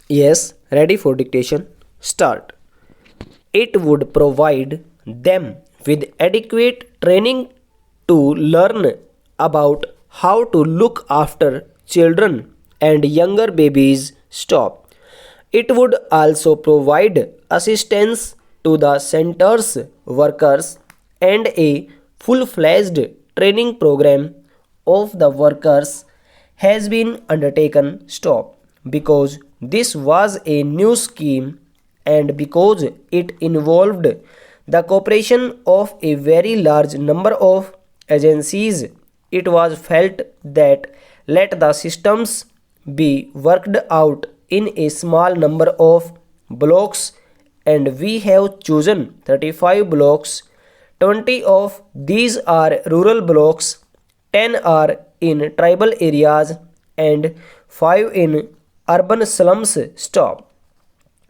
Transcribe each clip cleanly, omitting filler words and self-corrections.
Yes, ready for dictation. Start. It would provide them with adequate training to learn about how to look after children and younger babies. Stop. It would also provide assistance to the center's workers and a full-fledged training program of the workers has been undertaken. Stop. Because this was a new scheme and because it involved the cooperation of a very large number of agencies, it was felt that let the systems be worked out in a small number of blocks, and we have chosen 35 blocks. 20 of these are rural blocks, 10 are in tribal areas, and 5 in urban slums. Stop.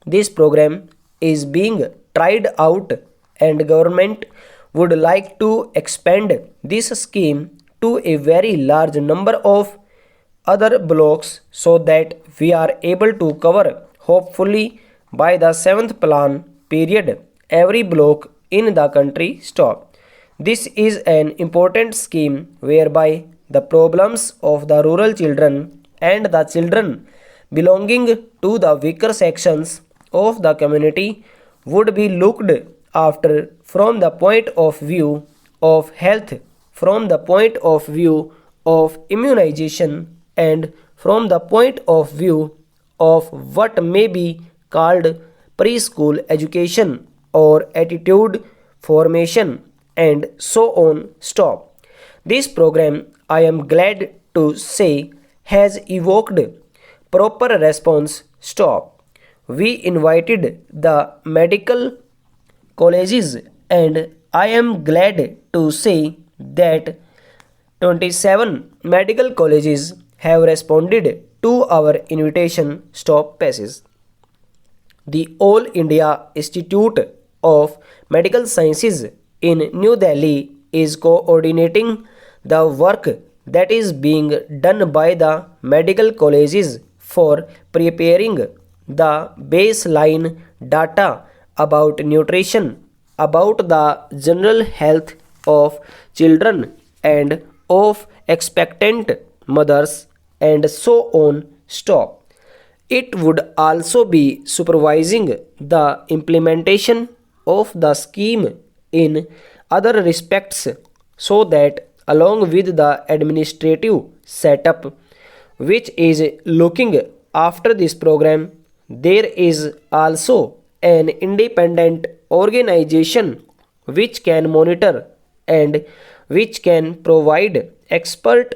This program is being tried out and government would like to expand this scheme to a very large number of other blocks so that we are able to cover hopefully by the 7th plan period every block in the country. Stop. This is an important scheme whereby the problems of the rural children and the children belonging to the weaker sections of the community would be looked after from the point of view of health, from the point of view of immunization, and from the point of view of what may be called preschool education or attitude formation, and so on. Stop. This program, I am glad to say, has evoked proper response. Stop. We invited the medical colleges, and I am glad to say that 27 medical colleges have responded to our invitation. Stop passage. The All India Institute of Medical Sciences in New Delhi is coordinating the work that is being done by the medical colleges for preparing the baseline data about nutrition, about the general health of children and of expectant mothers, and so on. Stop. It would also be supervising the implementation of the scheme in other respects so that along with the administrative setup which is looking after this program, there is also an independent organization which can monitor and which can provide expert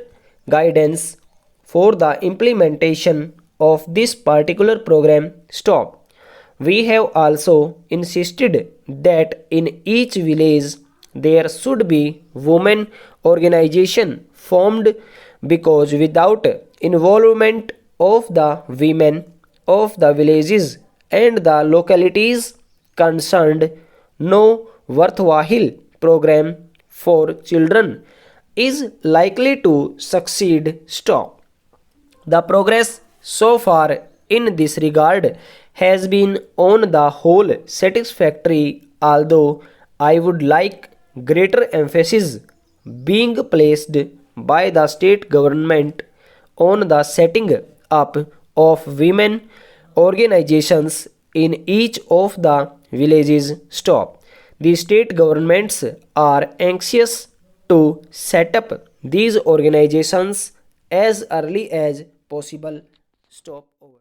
guidance for the implementation of this particular program. Stop. We have also insisted that in each village there should be women organization formed because without involvement of the women of the villages and the localities concerned, no worthwhile program for children is likely to succeed. Stop. The progress so far in this regard has been on the whole satisfactory, although I would like greater emphasis being placed by the state government on the setting up of women organizations in each of the villages. Stop. The state governments are anxious to set up these organizations as early as possible. Stop over.